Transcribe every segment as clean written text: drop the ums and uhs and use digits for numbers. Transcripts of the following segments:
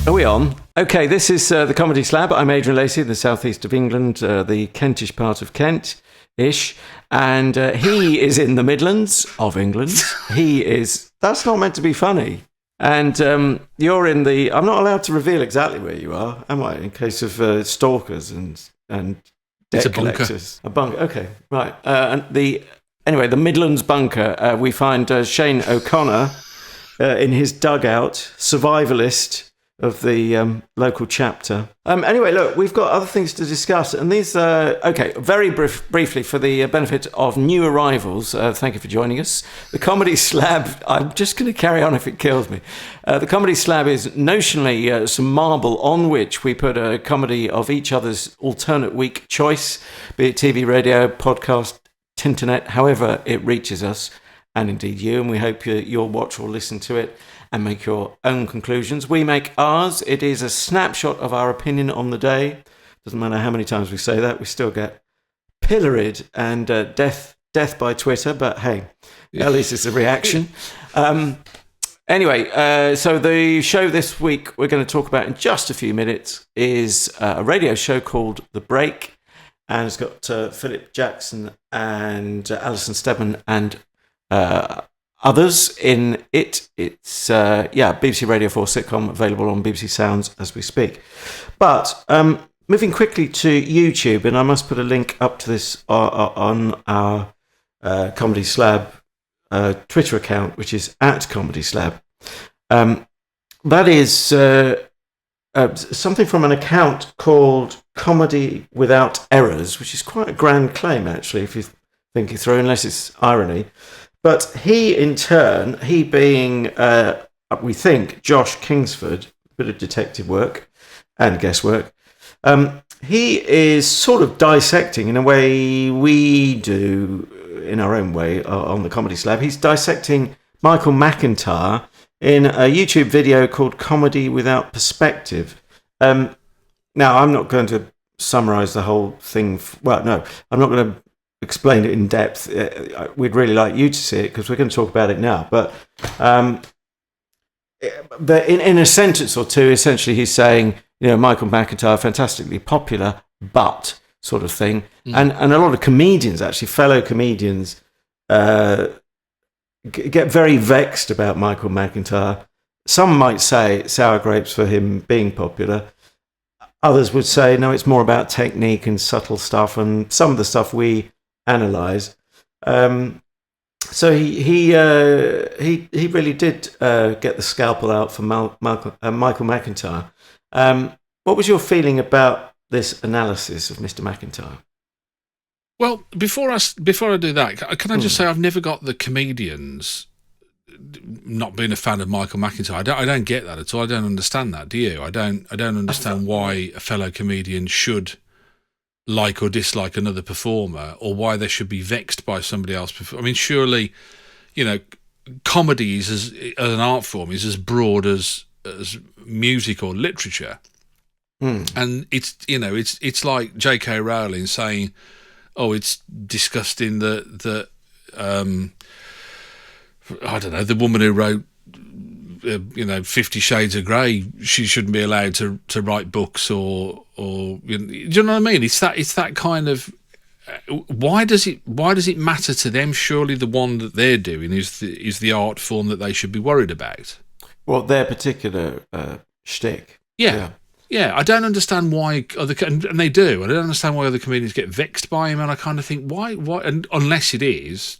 Are we on? Okay, this is the Comedy Slab. I'm Adrian Lacey, the southeast of England, the Kentish part of Kent-ish. And he is in the Midlands of England. That's not meant to be funny. And you're in the... I'm not allowed to reveal exactly where you are, am I? In case of stalkers and debt collectors. A bunker. Okay, right. Anyway, the Midlands bunker, we find Shane O'Connor in his dugout, survivalist of the local chapter. Anyway, look, we've got other things to discuss, and these very briefly for the benefit of new arrivals, thank you for joining us. The Comedy Slab, I'm just going to carry on if it kills me. The Comedy Slab is notionally some marble on which we put a comedy of each other's alternate week choice, be it TV, radio, podcast, Tinternet, however it reaches us, and indeed you, and we hope you'll watch or listen to it and make your own conclusions. We make ours. It is a snapshot of our opinion on the day. Doesn't matter how many times we say that, we still get pilloried and death by Twitter, but hey, at least it's a reaction. Anyway, so the show this week we're going to talk about in just a few minutes is a radio show called The Break, and it's got Philip Jackson and Alison Steadman and others in it. It's BBC Radio 4 sitcom available on BBC Sounds as we speak. But moving quickly to YouTube, and I must put a link up to this on our Comedy Slab Twitter account, which is @ComedySlab. That is something from an account called Comedy Without Errors, which is quite a grand claim, actually, if you think it through, unless it's irony. But he, in turn, he being, we think, Josh Kingsford, a bit of detective work and guesswork, he is sort of dissecting, in a way we do in our own way on the Comedy Slab, he's dissecting Michael McIntyre in a YouTube video called Comedy Without Perspective. Now, I'm not going to summarise the whole thing. I'm not going to explain it in depth. We'd really like you to see it because we're going to talk about it now. But in a sentence or two, essentially, he's saying, Michael McIntyre, fantastically popular, but sort of thing. And a lot of comedians, actually, fellow comedians, get very vexed about Michael McIntyre. Some might say sour grapes for him being popular. Others would say, no, it's more about technique and subtle stuff, and some of the stuff we analyse. So he really did get the scalpel out for Michael McIntyre. What was your feeling about this analysis of Mr. McIntyre? Well, before I do that, can I just say I've never got the comedians not being a fan of Michael McIntyre. I don't get that at all. I don't understand that. Do you? I don't understand why a fellow comedian should like or dislike another performer, or why they should be vexed by somebody else. I mean, surely, comedy as an art form is as broad as music or literature. And it's like J.K. Rowling saying, "Oh, it's disgusting that I don't know, the woman who wrote 50 Shades of Grey, she shouldn't be allowed to write books or do you know what I mean? It's that kind of why does it matter to them? Surely the one that they're doing is the art form that they should be worried about. Well, their particular shtick. Yeah, I don't understand why and they do. I don't understand why other comedians get vexed by him, and I kind of think why, and unless it is,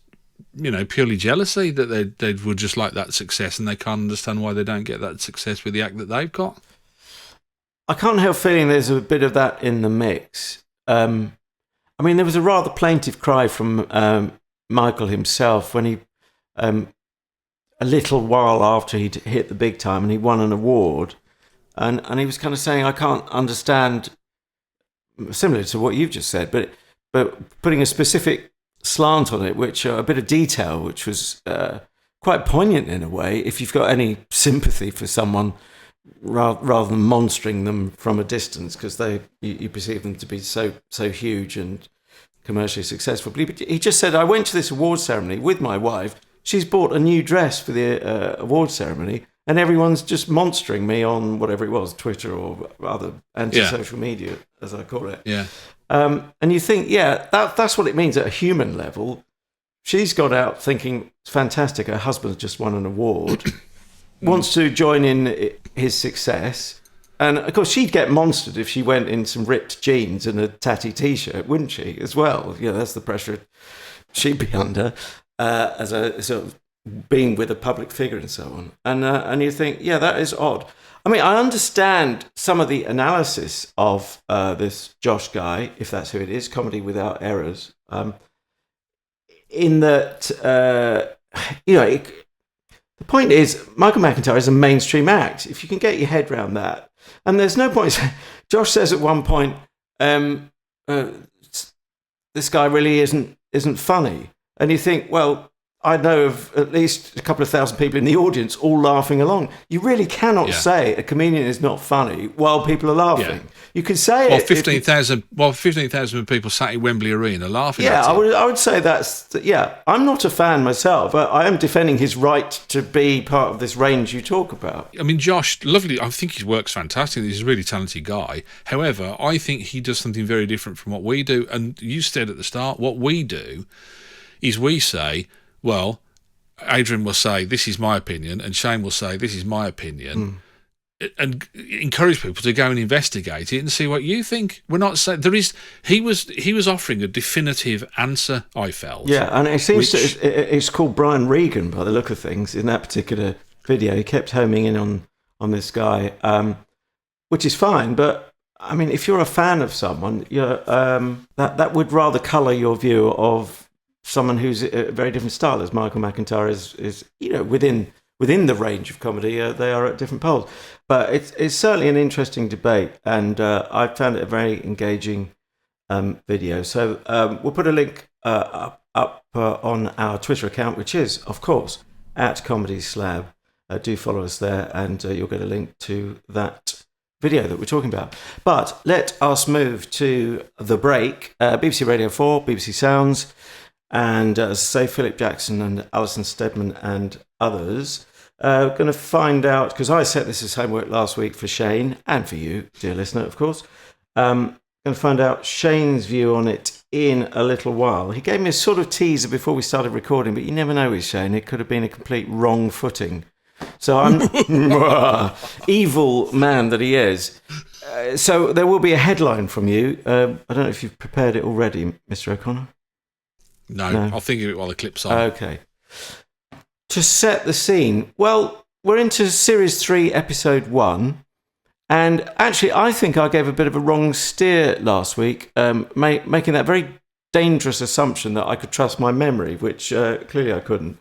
purely jealousy that they would just like that success, and they can't understand why they don't get that success with the act that they've got. I can't help feeling there's a bit of that in the mix. I mean, there was a rather plaintive cry from Michael himself when he, a little while after he'd hit the big time and he won an award, and he was kind of saying, I can't understand, similar to what you've just said, but putting a specific slant on it, which a bit of detail, which was quite poignant in a way, if you've got any sympathy for someone, rather than monstering them from a distance because you perceive them to be so huge and commercially successful. But he just said, I went to this award ceremony with my wife. She's bought a new dress for the award ceremony, and everyone's just monstering me on whatever it was, Twitter or other anti-social media, as I call it. Yeah. And you think, that's what it means at a human level. She's got out thinking, it's fantastic, her husband's just won an award, wants to join in his success. And, of course, she'd get monstered if she went in some ripped jeans and a tatty T-shirt, wouldn't she, as well? Yeah, that's the pressure she'd be under as a sort of being with a public figure and so on. And you think, that is odd. I mean, I understand some of the analysis of this Josh guy, if that's who it is, Comedy Without Errors, in that, the point is, Michael McIntyre is a mainstream act. If you can get your head around that. And there's no point. Josh says at one point, this guy really isn't funny. And you think, well, I know of at least a couple of thousand people in the audience all laughing along. You really cannot say a comedian is not funny while people are laughing. Yeah. You can say it. 15,000 people sat in Wembley Arena laughing at it. I would say that's... I'm not a fan myself, but I am defending his right to be part of this range you talk about. I mean, Josh, lovely. I think his work's fantastic. He's a really talented guy. However, I think he does something very different from what we do. And you said at the start, what we do is we say... Well, Adrian will say, this is my opinion, and Shane will say, this is my opinion, and encourage people to go and investigate it and see what you think. We're not saying he was offering a definitive answer, I felt. Yeah, and it seems it's called Brian Regan by the look of things in that particular video. He kept homing in on this guy, which is fine, but I mean, if you're a fan of someone, that would rather colour your view of someone who's a very different style, as Michael McIntyre is within the range of comedy. They are at different poles, but it's certainly an interesting debate, and I found it a very engaging video. So we'll put a link up on our Twitter account, which is, of course, at Comedy Slab. Do follow us there, and you'll get a link to that video that we're talking about. But let us move to the break. BBC Radio 4, BBC Sounds. And as I say, Philip Jackson and Alison Steadman and others going to find out, because I set this as homework last week for Shane and for you, dear listener, of course. Going to find out Shane's view on it in a little while. He gave me a sort of teaser before we started recording, but you never know with Shane. It could have been a complete wrong footing. So I'm evil man that he is. So there will be a headline from you. I don't know if you've prepared it already, Mr. O'Connor. No, I'll think of it while the clip's on. Okay. To set the scene, well, we're into Series 3, Episode 1, and actually I think I gave a bit of a wrong steer last week, making that very dangerous assumption that I could trust my memory, which clearly I couldn't.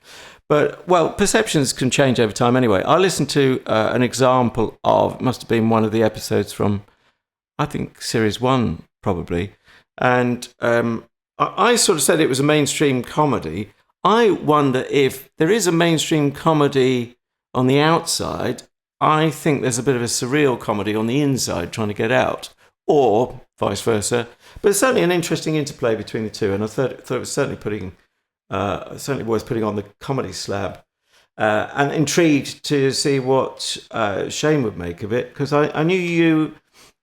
But, well, perceptions can change over time anyway. I listened to an example of, must have been one of the episodes from, I think, Series 1, probably, and... I sort of said it was a mainstream comedy. I wonder if there is a mainstream comedy on the outside. I think there's a bit of a surreal comedy on the inside trying to get out, or vice versa. But it's certainly an interesting interplay between the two, and I thought it was certainly worth putting on the Comedy Slab, and intrigued to see what Shane would make of it, because I knew you.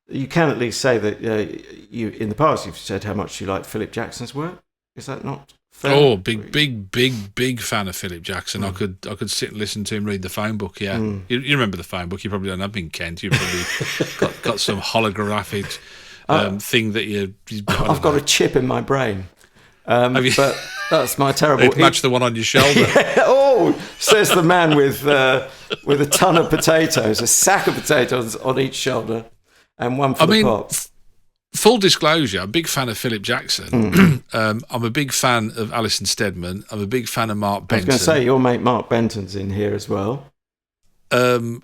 You can at least say that you, in the past, you've said how much you like Philip Jackson's work. Is that not fair? Oh, big fan of Philip Jackson. I could sit and listen to him read the phone book. Yeah, you remember the phone book? You probably don't have in Kent. You've probably got some holographic thing that you. I've got a chip in my brain. But that's my terrible. It'd match the one on your shoulder. Says the man with a ton of potatoes, a sack of potatoes on each shoulder. And one for the pot. Full disclosure, I'm a big fan of Philip Jackson. I'm a big fan of Alison Steadman. I'm a big fan of Mark Benton. I was going to say, your mate Mark Benton's in here as well. I've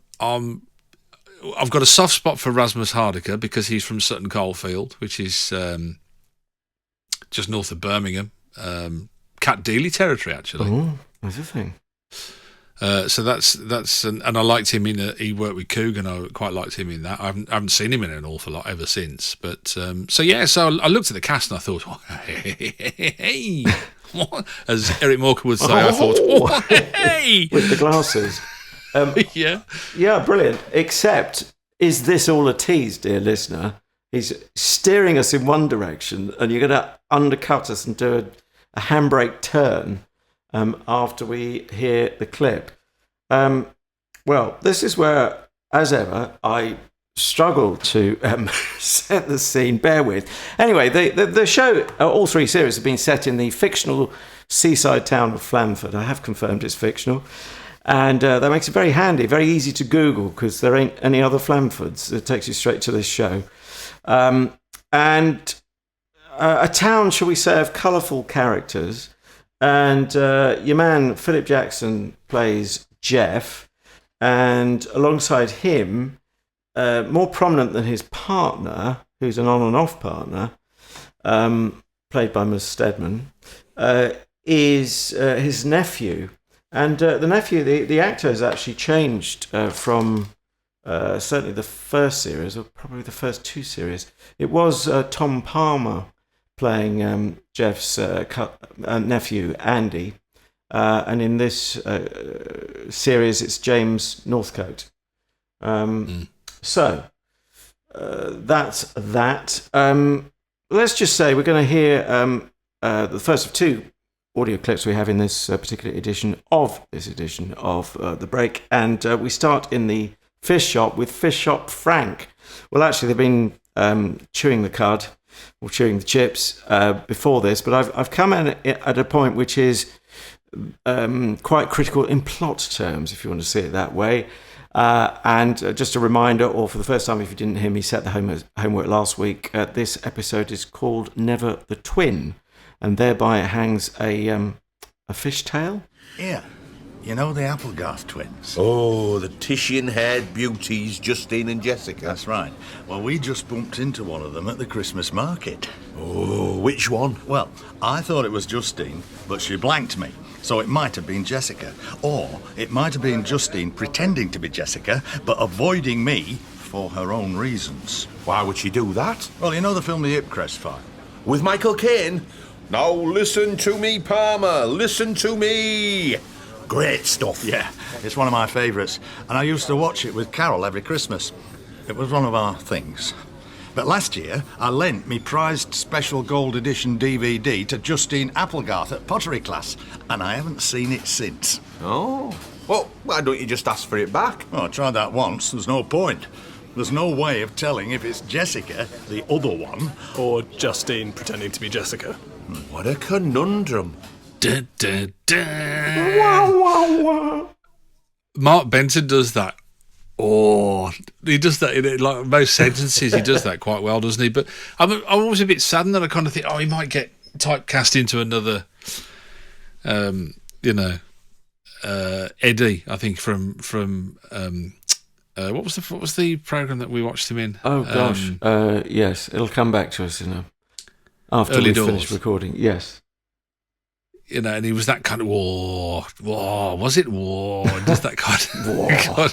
got a soft spot for Rasmus Hardiker because he's from Sutton Coldfield, which is just north of Birmingham. Cat Dealey territory, actually. Oh, that's a thing. So that's and I liked him he worked with Coogan. I quite liked him in that. I haven't seen him in an awful lot ever since. But so I looked at the cast and I thought, hey, what? As Eric Morecambe would say, I thought, hey, with the glasses. Yeah. Yeah, brilliant. Except, is this all a tease, dear listener? He's steering us in one direction, and you're going to undercut us and do a handbrake turn after we hear the clip. Well, this is where, as ever, I struggle to set the scene. Bear with. Anyway, the show, all three series have been set in the fictional seaside town of Flamford. I have confirmed it's fictional. And that makes it very handy, very easy to Google, because there ain't any other Flamfords. It takes you straight to this show. And a town, shall we say, of colourful characters. And your man, Philip Jackson, plays Jeff. And alongside him, more prominent than his partner, who's an on and off partner, played by Ms. Stedman, is his nephew. And the nephew, the actor has actually changed from certainly the first series, or probably the first two series. It was Tom Palmer playing Jeff's nephew, Andy. And in this series, it's James Northcote. So, that's that. Let's just say we're going to hear the first of two audio clips we have in this particular edition of The Break. And we start in the fish shop with Fish Shop Frank. Well, actually, they've been chewing the cud, or chewing the chips before this, but I've come in at a point which is quite critical in plot terms, if you want to see it that way. And just a reminder, or for the first time if you didn't hear me set the homework last week, this episode is called Never the Twin, and thereby it hangs a fishtail. Yeah, you know the Applegarth twins? Oh, the Titian-haired beauties, Justine and Jessica. That's right. Well, we just bumped into one of them at the Christmas market. Oh, which one? Well, I thought it was Justine, but she blanked me. So it might have been Jessica. Or it might have been Justine pretending to be Jessica, but avoiding me for her own reasons. Why would she do that? Well, you know the film The Ipcrest File? With Michael Caine? Now listen to me, Palmer. Listen to me. Great stuff. Yeah, it's one of my favourites. And I used to watch it with Carol every Christmas. It was one of our things. But last year, I lent me prized special gold edition DVD to Justine Applegarth at pottery class, and I haven't seen it since. Oh. Well, why don't you just ask for it back? Oh, I tried that once. There's no point. There's no way of telling if it's Jessica, the other one, or Justine pretending to be Jessica. What a conundrum. Dun, dun, dun. Wow, wow, wow. Mark Benson does that. Oh, he does that in like most sentences. He does that quite well, doesn't he? But I'm always a bit saddened that I kind of think, he might get typecast into another, Eddie. I think from what was the program that we watched him in? Oh gosh, yes, it'll come back to us after Early we Doors. finish recording. Yes. And he was that kind of war. Was it war? Just that kind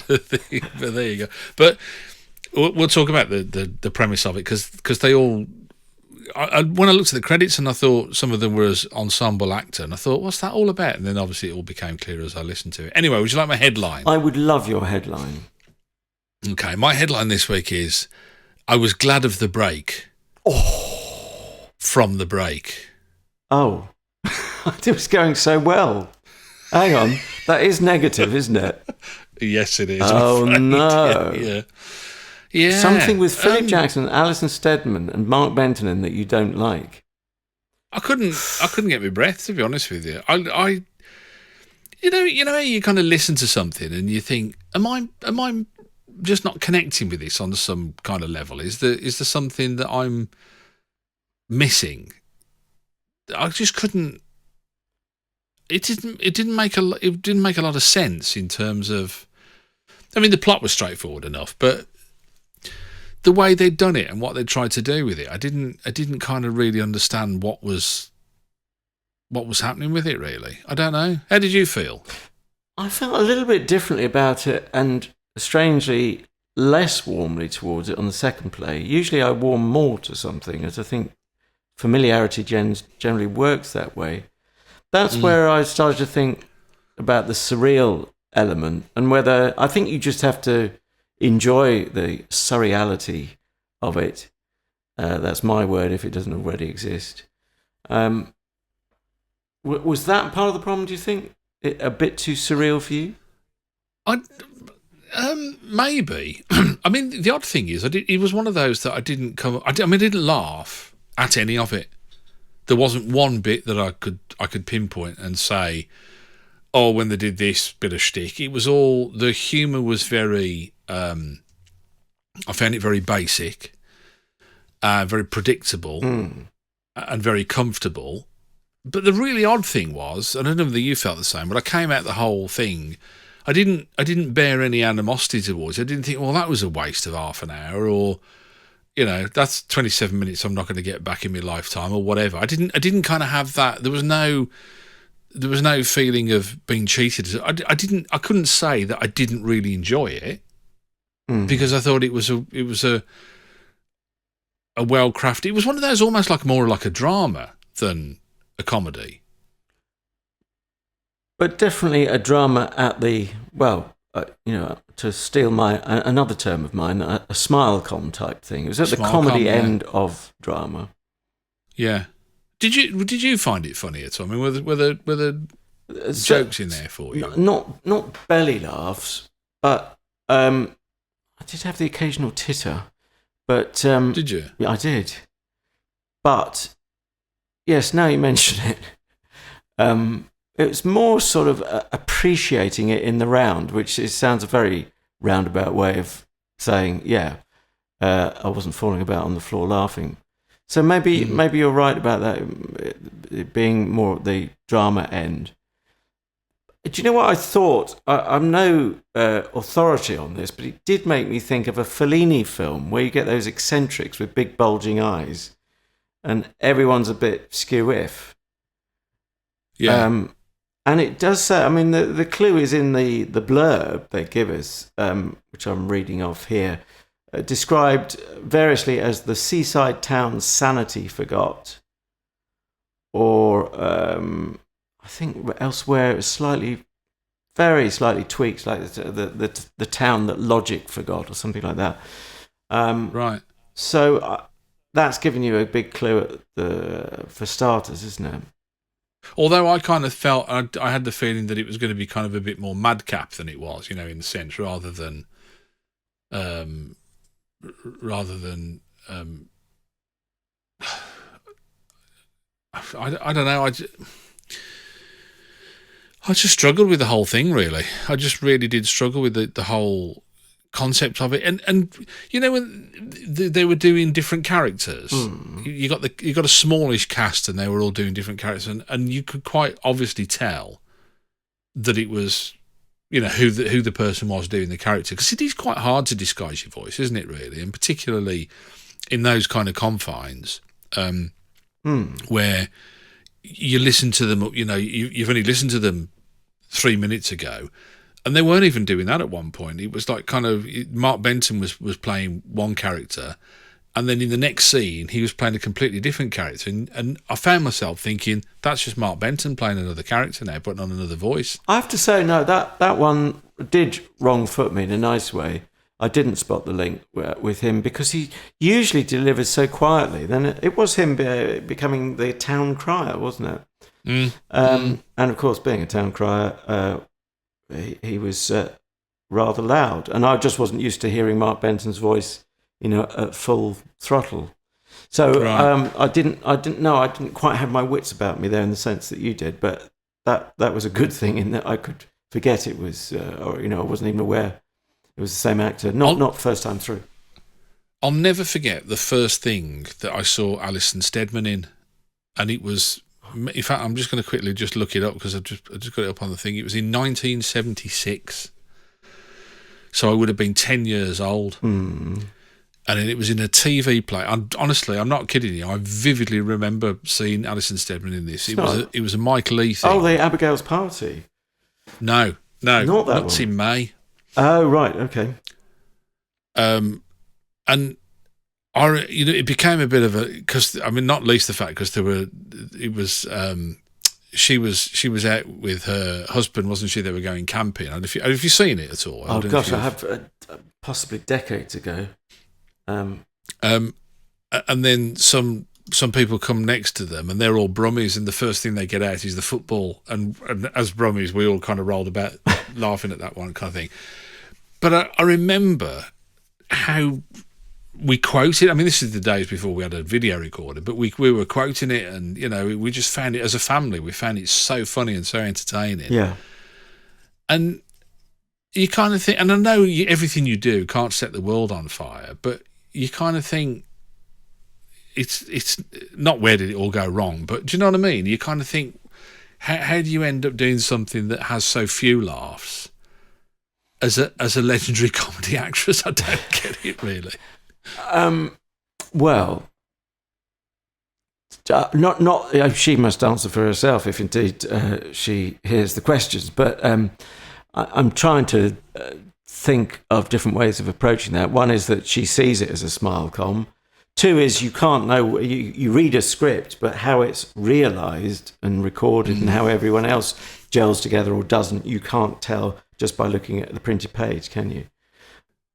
of thing. But there you go. But we'll talk about the premise of it because they all. When I looked at the credits and I thought some of them were as ensemble actor, and I thought, what's that all about? And then obviously it all became clear as I listened to it. Anyway, would you like my headline? I would love your headline. Okay, my headline this week is: I was glad of the break. From the break. Oh. It was going so well. Hang on. That is negative, isn't it? Yes, it is. Oh, no. Yeah. Something with Philip Jackson, Alison Steadman, and Mark Benton in that you don't like. I couldn't get my breath, to be honest with you. I you know how you kind of listen to something and you think, am I just not connecting with this on some kind of level? Is there something that I'm missing? I just couldn't. It didn't make a lot of sense in terms of. I mean, the plot was straightforward enough, but the way they'd done it and what they'd tried to do with it, I didn't kind of really understand what was happening with it. Really, I don't know. How did you feel? I felt a little bit differently about it, and strangely less warmly towards it on the second play. Usually, I warm more to something, as I think familiarity generally works that way. That's where I started to think about the surreal element, and whether I think you just have to enjoy the surreality of it. That's my word if it doesn't already exist. Was that part of the problem, do you think? A bit too surreal for you? Maybe. I mean, the odd thing is, it was one of those that I didn't laugh at any of it. There wasn't one bit that I could pinpoint and say, oh, when they did this bit of shtick. It was all, the humour was very, I found it very basic, very predictable, and very comfortable. But the really odd thing was, and I don't know whether you felt the same, but I came out the whole thing, I didn't bear any animosity towards it. I didn't think, well, that was a waste of half an hour, or, you know, that's 27 minutes I'm not going to get back in my lifetime, or whatever. I didn't kind of have that. There was no feeling of being cheated. I couldn't say that I didn't really enjoy it, because I thought it was a well crafted. It was one of those almost more like a drama than a comedy. But definitely a drama at the, to steal another term of mine, a smile-com type thing. It was at the comedy end of drama. Yeah. Did you find it funny at all? I mean, were there jokes in there for you? Not belly laughs, but I did have the occasional titter. But did you? Yeah, I did. But yes, now you mention it, it was more sort of appreciating it in the round, which sounds a very roundabout way of saying, I wasn't falling about on the floor laughing. So maybe you're right about that, it being more at the drama end. Do you know what I thought? I'm no authority on this, but it did make me think of a Fellini film where you get those eccentrics with big bulging eyes and everyone's a bit skew-if. Yeah. And it does say, I mean, the clue is in the blurb they give us, which I'm reading off here, described variously as the seaside town sanity forgot, or I think elsewhere it was very slightly tweaked, like the town that logic forgot, or something like that. Right. So that's giving you a big clue for starters, isn't it? Although I kind of felt, I had the feeling that it was going to be kind of a bit more madcap than it was, in a sense, rather than I don't know. I just struggled with the whole thing, really. I just really did struggle with the whole concept of it, and when they were doing different characters, you got a smallish cast, and they were all doing different characters, and you could quite obviously tell that it was, who the person was doing the character, because it is quite hard to disguise your voice, isn't it, really, and particularly in those kind of confines, where you listen to them, you've only listened to them 3 minutes ago. And they weren't even doing that at one point. It was like kind of Mark Benton was playing one character, and then in the next scene he was playing a completely different character. And I found myself thinking, that's just Mark Benton playing another character now, putting on another voice. I have to say, no, that one did wrong foot me in a nice way. I didn't spot the link with him because he usually delivers so quietly. Then it was him becoming the town crier, wasn't it? And of course, being a town crier, he was rather loud, and I just wasn't used to hearing Mark Benton's voice, at full throttle. So right. I didn't quite have my wits about me there in the sense that you did, but that was a good thing in that I could forget it was, I wasn't even aware it was the same actor. Not first time through. I'll never forget the first thing that I saw Alison Steadman in, and it was. In fact, I'm just going to quickly just look it up because I just got it up on the thing. It was in 1976. So I would have been 10 years old. And it was in a TV play. Honestly, I'm not kidding you. I vividly remember seeing Alison Steadman in this. It was a Mike Leigh thing. Oh, the Abigail's Party? No. Not that one. It's in May. Oh, right, okay. And it became a bit of a, because not least the fact because it was she was out with her husband, wasn't she? They were going camping. And have you seen it at all? Oh gosh, I have possibly decades ago. And then some people come next to them, and they're all Brummies, and the first thing they get out is the football. And as Brummies, we all kind of rolled about laughing at that one kind of thing. But I remember how we quoted. I mean, this is the days before we had a video recorder, but we were quoting it, and we just found it as a family. We found it so funny and so entertaining. Yeah. And you kind of think, and I know everything you do can't set the world on fire, but you kind of think it's not where did it all go wrong, but do you know what I mean? You kind of think, how do you end up doing something that has so few laughs as a legendary comedy actress? I don't get it really. Well, not she must answer for herself if indeed she hears the questions. But I'm trying to think of different ways of approaching that. One is that she sees it as a smile com. Two is you can't know, you read a script, but how it's realised and recorded and how everyone else gels together or doesn't, you can't tell just by looking at the printed page, can you?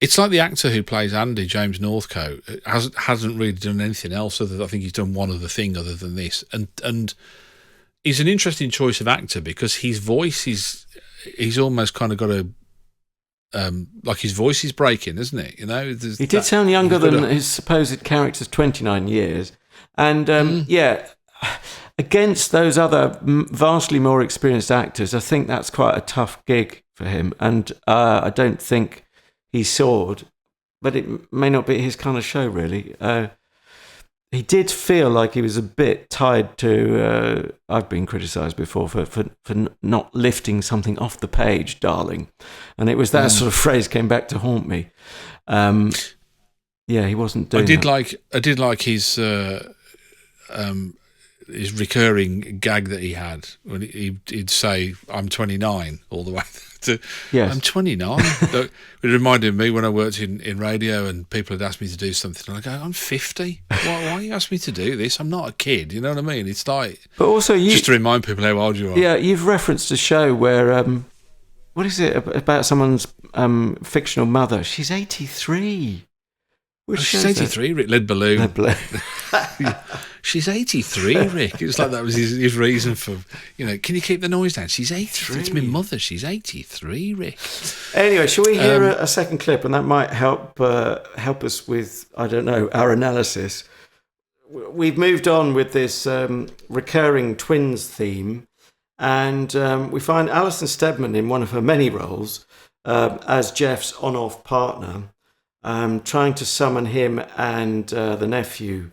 It's like the actor who plays Andy, James Northcote, hasn't really done anything else other than, I think he's done one other thing other than this. And he's an interesting choice of actor because his voice he's almost kind of got a, like his voice is breaking, isn't it? He did sound younger than his supposed character's 29 years. And against those other vastly more experienced actors, I think that's quite a tough gig for him. And I don't think he soared, but it may not be his kind of show, really. He did feel like he was a bit tied to... I've been criticised before for not lifting something off the page, darling. And it was that sort of phrase came back to haunt me. He wasn't doing that. I did like his recurring gag that he had when he'd say, "I'm 29," all the way to, yes. "I'm 29." It reminded me when I worked in radio and people had asked me to do something, and I go, "I'm 50. Why you ask me to do this? I'm not a kid." You know what I mean? It's like, but also just to remind people how old you are. Yeah, you've referenced a show where what is it about someone's fictional mother? She's 83. She's 83, Rick. Lead balloon. Lead balloon. She's 83, Rick. It's like that was his reason for, can you keep the noise down? She's 83. It's my mother. She's 83, Rick. Anyway, shall we hear a second clip? And that might help us with, I don't know, our analysis. We've moved on with this recurring twins theme. And we find Alison Steadman in one of her many roles as Jeff's on-off partner, trying to summon him and the nephew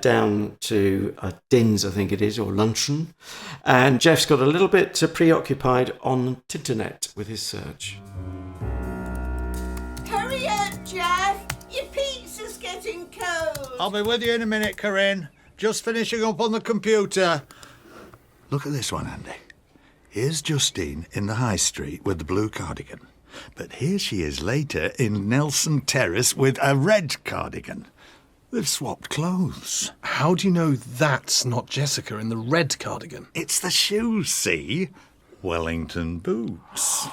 down to Din's, I think it is, or luncheon. And Jeff's got a little bit preoccupied on Tinternet with his search. Hurry up, Jeff! Your pizza's getting cold. I'll be with you in a minute, Corinne. Just finishing up on the computer. Look at this one, Andy. Here's Justine in the high street with the blue cardigan. But here she is later in Nelson Terrace with a red cardigan. They've swapped clothes. How do you know that's not Jessica in the red cardigan? It's the shoes, see? Wellington boots.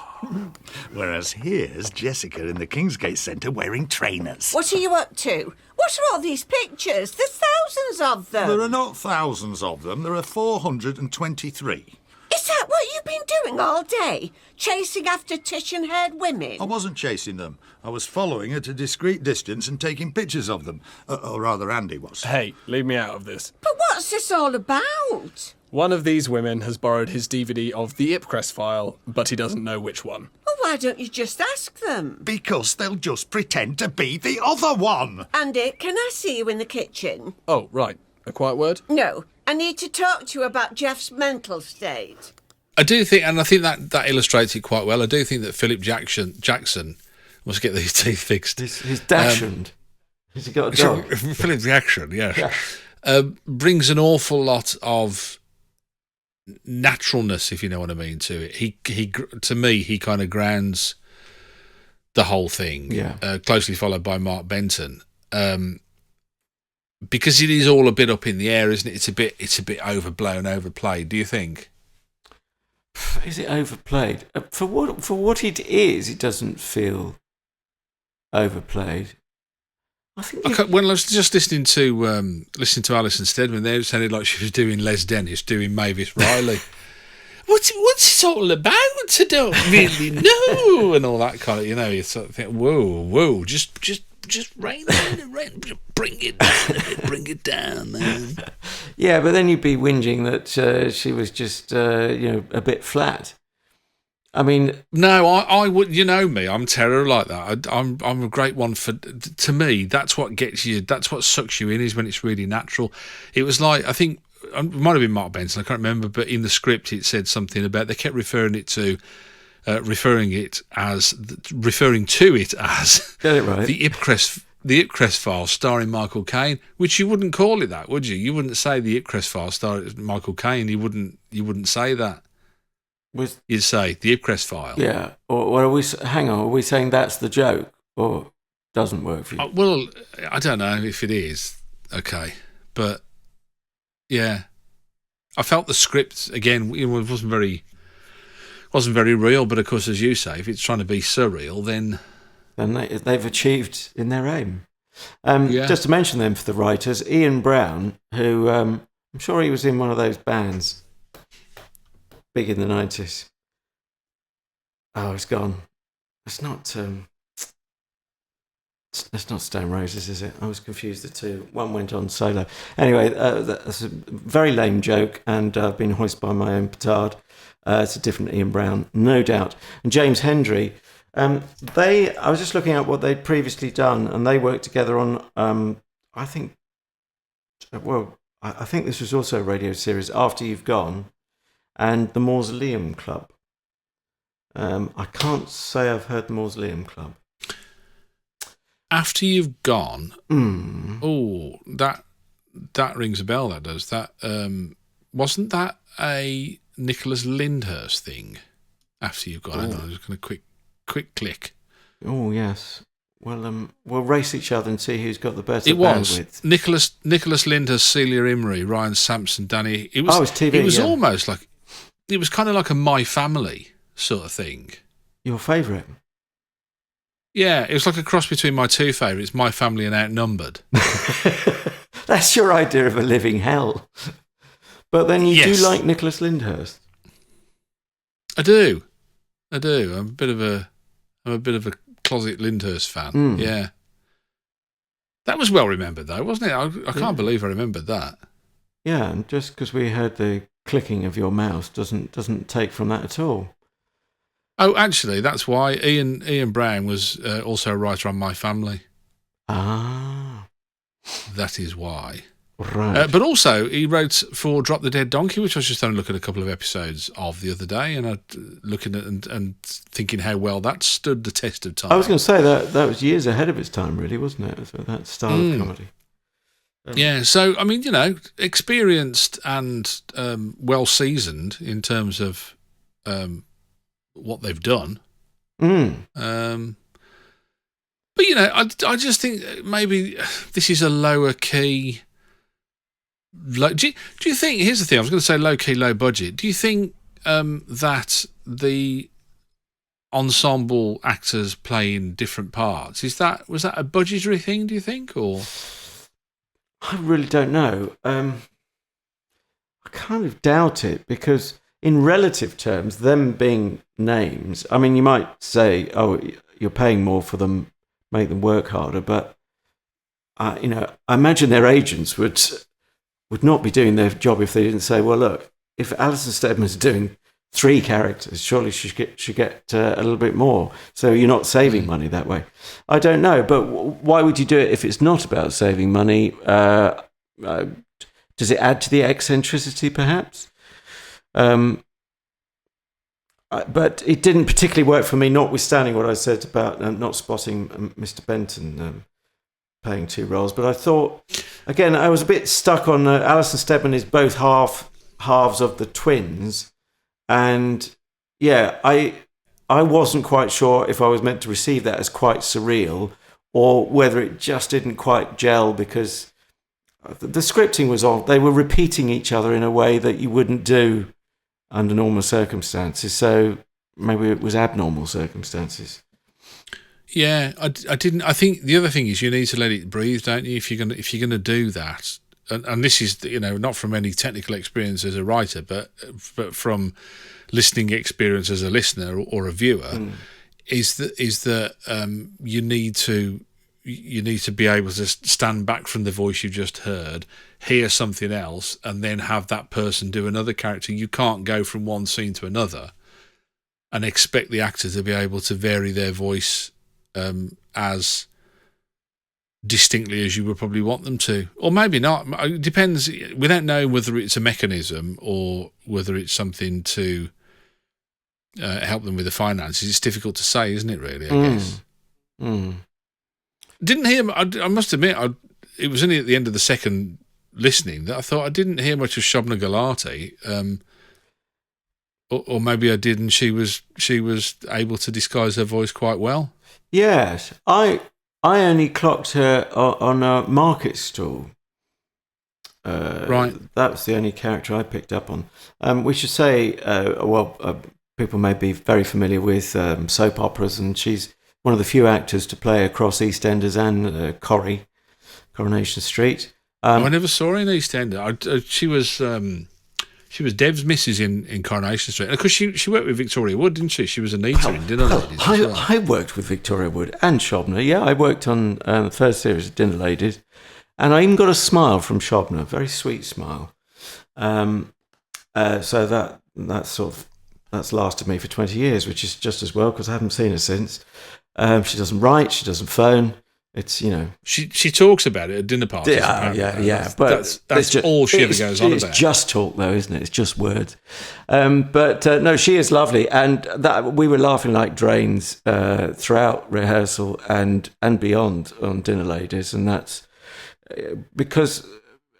Whereas here's Jessica in the Kingsgate Centre wearing trainers. What are you up to? What are all these pictures? There's thousands of them. There are not thousands of them. There are 423. Is that what you've been doing all day? Chasing after Titian-haired women? I wasn't chasing them. I was following at a discreet distance and taking pictures of them. Or rather, Andy was. Hey, leave me out of this. But what's this all about? One of these women has borrowed his DVD of the Ipcress file, but he doesn't know which one. Well, why don't you just ask them? Because they'll just pretend to be the other one. Andy, can I see you in the kitchen? Oh, right. A quiet word? No. I need to talk to you about Jeff's mental state. I do think, and I think that illustrates it quite well. I do think that Philip Jackson must get these teeth fixed. He's dachshund. Has he got a dog? Philip Jackson, yes. Yeah. Brings an awful lot of naturalness, if you know what I mean, to it. He to me, he kind of grounds the whole thing. Yeah. Closely followed by Mark Benton. because it is all a bit up in the air, isn't it? It's a bit overblown, overplayed. Do you think? Is it overplayed? For what it is, it doesn't feel overplayed. I think When I was just listening to Alison Steadman, there it sounded like she was doing Les Dennis, doing Mavis Riley. What's it all about? I don't really know, and all that kind of, you sort of think, whoa, just rein it, bring it down, man. Yeah, but then you'd be whinging that she was just a bit flat. I mean, no, I would. You know me, I'm terror like that. I'm a great one for. To me, that's what gets you. That's what sucks you in, is when it's really natural. It was like, I think it might have been Mark Benson, I can't remember, but in the script it said something about, they kept referring to it as get it right. the Ipcress File starring Michael Caine, which you wouldn't call it that, would you? You wouldn't say the Ipcress File starring Michael Caine. You wouldn't say that. You'd say the Ipcress File. Yeah. Or are we? Hang on. Are we saying that's the joke, or doesn't work for you? Well, I don't know if it is. Okay, but yeah, I felt the script again. It wasn't very real. But of course, as you say, if it's trying to be surreal, then they've achieved in their aim. Just to mention them for the writers, Ian Brown, who I'm sure he was in one of those bands. Big in the 90s. Oh, it's gone. It's not Stone Roses, is it? I was confused the two. One went on solo. Anyway, that's a very lame joke, and I've been hoisted by my own petard. It's a different Ian Brown, no doubt. And James Hendrie. I was just looking at what they'd previously done, and they worked together on, I think this was also a radio series, After You've Gone, and the Mausoleum Club. I can't say I've heard the Mausoleum Club. After You've Gone, oh, that rings a bell. That does. That wasn't that a Nicholas Lyndhurst thing? After You've Gone, hang on, I'm just going to quick click. Oh yes. Well, we'll race each other and see who's got the better. It was bandwidth. Nicholas Lyndhurst, Celia Imrie, Ryan Sampson, Danny. It was TV. It was almost like, it was kind of like a My Family sort of thing. Your favourite? Yeah, it was like a cross between my two favourites, My Family and Outnumbered. That's your idea of a living hell. But then you do like Nicholas Lyndhurst. I do. I'm a bit of a closet Lyndhurst fan. Yeah. That was well remembered though, wasn't it? I can't believe I remembered that. Yeah, and just because we heard the clicking of your mouse doesn't take from that at all. Oh, actually, that's why Ian Brown was also a writer on My Family. Ah. That is why. Right. But also, he wrote for Drop the Dead Donkey, which I was just having a look at a couple of episodes of the other day, and looking at and thinking how well that stood the test of time. I was going to say that was years ahead of its time, really, wasn't it? That style of comedy. Yeah, so, I mean, experienced and well seasoned in terms of what they've done. But, I just think maybe this is a lower key. Do you think, here's the thing, I was going to say low key, low budget. Do you think that the ensemble actors playing different parts, was that a budgetary thing, do you think, or? I really don't know. I kind of doubt it, because in relative terms, them being names, I mean, you might say, oh, you're paying more for them, make them work harder, but I imagine their agents would not be doing their job if they didn't say, well, look, if Alison Steadman's doing 3 characters, surely she should get a little bit more. So you're not saving money that way. I don't know, but why would you do it if it's not about saving money? Does it add to the eccentricity, perhaps? But it didn't particularly work for me, notwithstanding what I said about not spotting Mr. Benton playing 2 roles. But I thought, again, I was a bit stuck on Alison Steadman is both halves of the twins. And yeah, I wasn't quite sure if I was meant to receive that as quite surreal, or whether it just didn't quite gel, because the scripting was off. They were repeating each other in a way that you wouldn't do under normal circumstances. So maybe it was abnormal circumstances. Yeah, I didn't. I think the other thing is you need to let it breathe, don't you? If you're gonna do that, and this is not from any technical experience as a writer, but from listening experience as a listener or a viewer, is that you need to be able to stand back from the voice you just heard, hear something else, and then have that person do another character. You can't go from one scene to another and expect the actor to be able to vary their voice as distinctly as you would probably want them to, or maybe not. It depends. Without knowing whether it's a mechanism or whether it's something to help them with the finances, it's difficult to say, isn't it? Really, I guess. Didn't hear. I must admit, it was only at the end of the second listening that I thought I didn't hear much of Shobna Gulati. Or maybe I did, and she was able to disguise her voice quite well. Yes, I only clocked her on a market stall. Right. That was the only character I picked up on. We should say, people may be very familiar with soap operas, and she's one of the few actors to play across EastEnders and Coronation Street. I never saw her in EastEnders. She was Dev's missus in Coronation Street. And of course, she worked with Victoria Wood, didn't she? She was Anita in Dinner Ladies as well. I worked with Victoria Wood and Shobna. Yeah, I worked on the first series of Dinner Ladies. And I even got a smile from Shobna, a very sweet smile. So that's lasted me for 20 years, which is just as well, because I haven't seen her since. She doesn't write, she doesn't phone. It's, She talks about it at dinner parties. Yeah. But that's all she ever goes on about. It's just talk, though, isn't it? It's just words. No, she is lovely, and that we were laughing like drains throughout rehearsal and beyond on Dinner Ladies, and that's because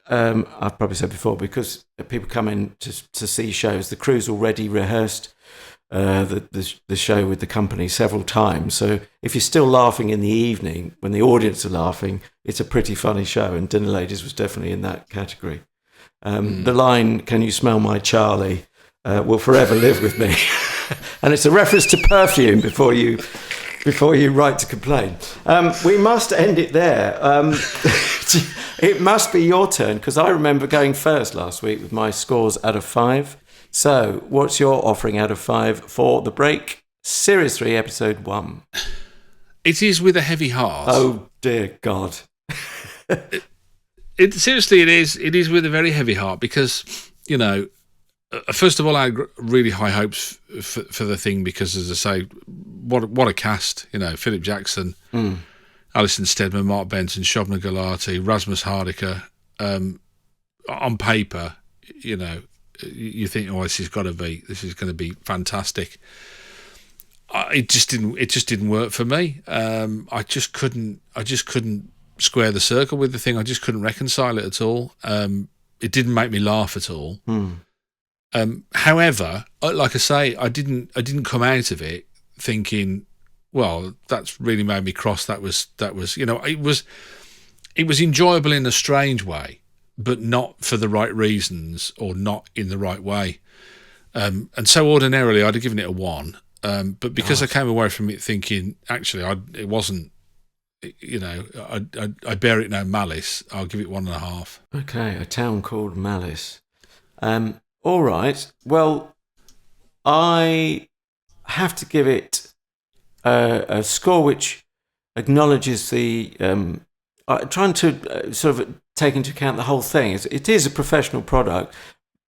I've probably said before, because people come in to see shows, the crew's already rehearsed the show with the company several times. So if you're still laughing in the evening when the audience are laughing, it's a pretty funny show. And Dinner Ladies was definitely in that category. The line, "Can you smell my Charlie?" Will forever live with me. And it's a reference to perfume before you write to complain. We must end it there. It must be your turn, because I remember going first last week with my scores out of 5. So, what's your offering out of 5 for The Break, Series 3, Episode 1? It is with a heavy heart. Oh, dear God. Seriously, it is. It is with a very heavy heart because, first of all, I had really high hopes for the thing because, as I say, what a cast. Philip Jackson, Alison Steadman, Mark Benson, Shobna Gulati, Rasmus Hardiker. On paper, you think, this is going to be fantastic. It just didn't work for me. I just couldn't square the circle with the thing. I just couldn't reconcile it at all. It didn't make me laugh at all. However, like I say, I didn't come out of it thinking, well, that's really made me cross. That was it was enjoyable in a strange way, but not for the right reasons or not in the right way. And so ordinarily I'd have given it a 1. But because I came away from it thinking, actually, it wasn't, I bear it no malice, I'll give it 1.5. Okay, A Town Called Malice. All right. Well, I have to give it a score which acknowledges the... trying to sort of take into account the whole thing. It is a professional product.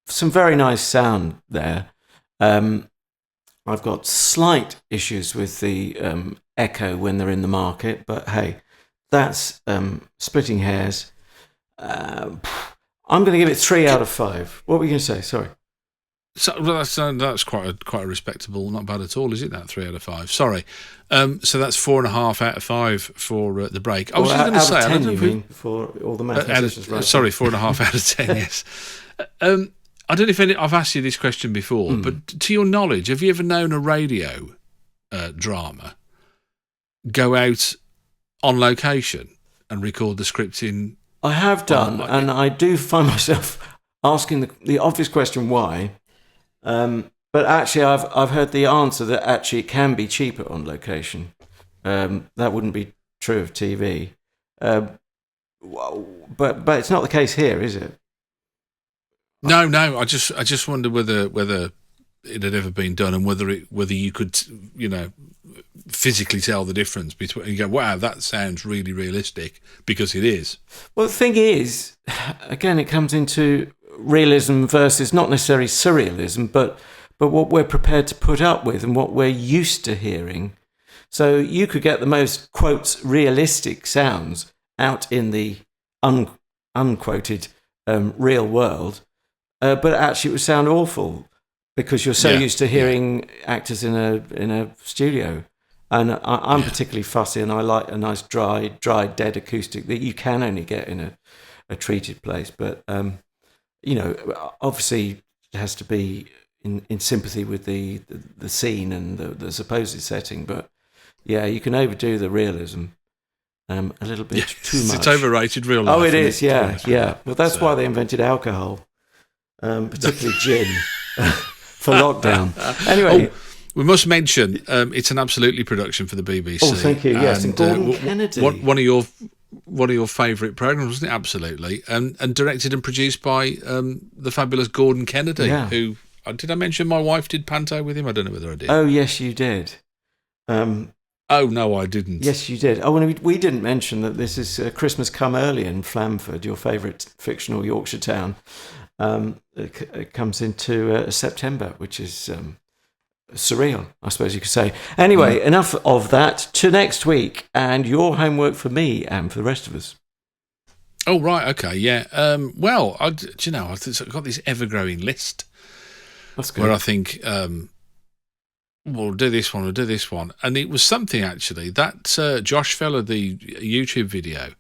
Some very nice sound there. I've got slight issues with the echo when they're in the market, but hey, that's splitting hairs. I'm going to give it 3 out of 5. What were you going to say? Sorry. So that's quite a respectable, not bad at all, is it? That 3 out of 5. Sorry. So that's 4.5 out of 5 for The Break. I was just going to say, out of 10, you mean, for all the mathematicians, right? Sorry, 4.5 out of 10. Yes. I don't know if I've asked you this question before, but to your knowledge, have you ever known a radio drama go out on location and record the script in I have done, and I do find myself asking the obvious question, why? But actually, I've heard the answer that actually it can be cheaper on location. That wouldn't be true of TV. But it's not the case here, is it? No. I just wonder whether it had ever been done, and whether you could, physically tell the difference between. You go, wow, that sounds really realistic, because it is. Well, the thing is, again, it comes into realism versus not necessarily surrealism, but what we're prepared to put up with and what we're used to hearing. So you could get the most, quotes, realistic sounds out in the unquoted real world, but actually it would sound awful because you're so used to hearing actors in a studio. And I'm particularly fussy, and I like a nice dry, dead acoustic that you can only get in a treated place. But, obviously it has to be in sympathy with the scene and the supposed setting. But, yeah, you can overdo the realism a little bit too much. It's overrated, real life. Oh, it is, yeah. Well, that's why they invented alcohol, particularly gin, for lockdown. Anyway... We must mention it's an Absolutely production for the BBC. Oh, thank you. Yes, and Gordon Kennedy. One of your favourite programmes, wasn't it? Absolutely, and directed and produced by the fabulous Gordon Kennedy. Yeah. Who did I mention? My wife did panto with him. I don't know whether I did. Oh, yes, you did. Oh no, I didn't. Yes, you did. Oh, and we didn't mention that this is Christmas Come Early in Flamford, your favourite fictional Yorkshire town. It comes into September, which is. Surreal, I suppose you could say. Anyway, enough of that. To next week, and your homework for me and for the rest of us. Oh, right, okay, yeah. I've got this ever-growing list. That's good. Where I think, we'll do this one. And it was something, actually, that Josh fella, the YouTube video,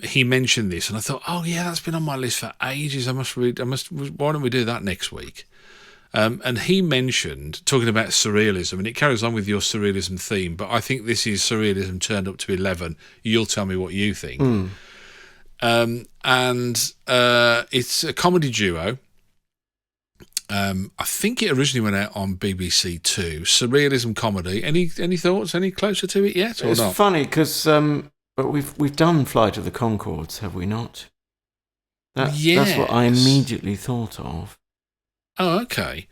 he mentioned this, and I thought, oh, yeah, that's been on my list for ages. Why don't we do that next week? And he mentioned, talking about surrealism, and it carries on with your surrealism theme, but I think this is surrealism turned up to 11. You'll tell me what you think. It's a comedy duo. I think it originally went out on BBC Two. Surrealism comedy. Any thoughts? Any closer to it yet? Or it's not? Funny because but we've done Flight of the Conchords, have we not? That's what I immediately thought of. Oh, okay.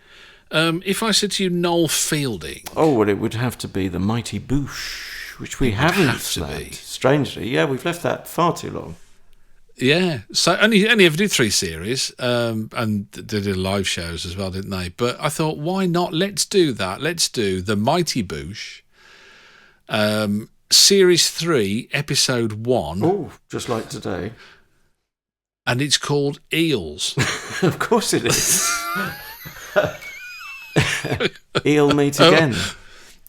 If I said to you Noel Fielding... Oh, well, it would have to be The Mighty Boosh, which we haven't slabbed. Strangely. Yeah, we've left that far too long. Yeah. So only ever did 3 series, and they did live shows as well, didn't they? But I thought, why not? Let's do that. Let's do The Mighty Boosh, Series 3, Episode 1. Oh, just like today. And it's called Eels. Of course it is. Eel meet again.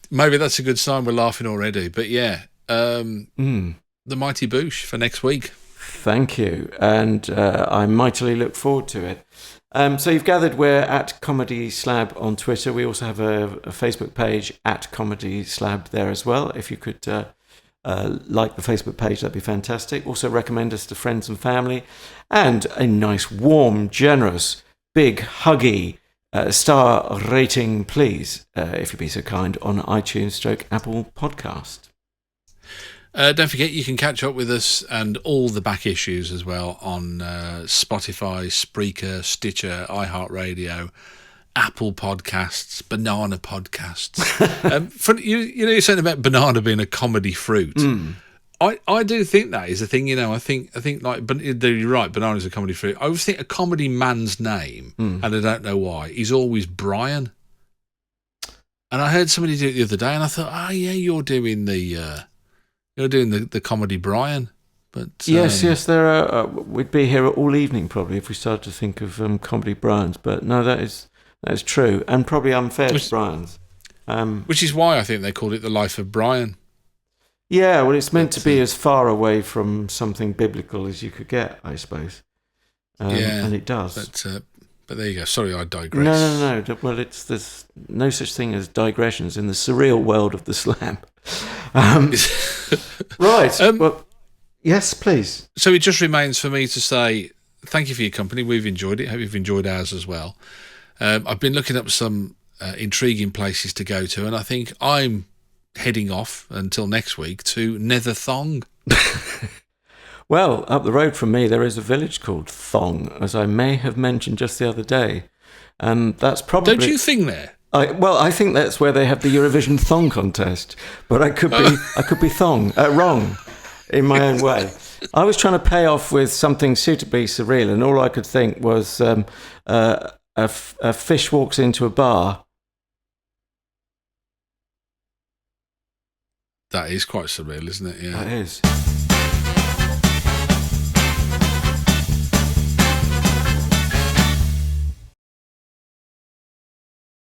Maybe that's a good sign we're laughing already. But yeah, The Mighty Boosh for next week. Thank you. And I mightily look forward to it. So you've gathered we're at Comedy Slab on Twitter. We also have a Facebook page at Comedy Slab there as well. If you could... like the Facebook page, that'd be fantastic. Also recommend us to friends and family, and a nice, warm, generous, big, huggy star rating, please, if you'd be so kind, on iTunes / Apple Podcast. Don't forget you can catch up with us and all the back issues as well on Spotify, Spreaker, Stitcher, iHeartRadio, Apple Podcasts, Banana Podcasts. You're saying about banana being a comedy fruit. I do think that is a thing. I think like you're right. Banana is a comedy fruit. I always think a comedy man's name, and I don't know why, is always Brian. And I heard somebody do it the other day, and I thought, oh yeah, you're doing the comedy Brian. But yes, there are. We'd be here all evening probably if we started to think of comedy Brians. But no, that is true, and probably unfair to Brian's. Which is why I think they called it The Life of Brian. Yeah, well, it's meant to be as far away from something biblical as you could get, I suppose. And it does. But there you go. Sorry, I digress. No. Well, there's no such thing as digressions in the surreal world of the Slab. Right. Yes, please. So it just remains for me to say thank you for your company. We've enjoyed it. Hope you've enjoyed ours as well. I've been looking up some intriguing places to go to, and I think I'm heading off until next week to Nether Thong. Well, up the road from me, there is a village called Thong, as I may have mentioned just the other day. And that's probably... Don't you think there? I think that's where they have the Eurovision Thong contest. But I could be wrong in my own way. I was trying to pay off with something suitably surreal, and all I could think was a fish walks into a bar. That is quite surreal, isn't it? Yeah. That is.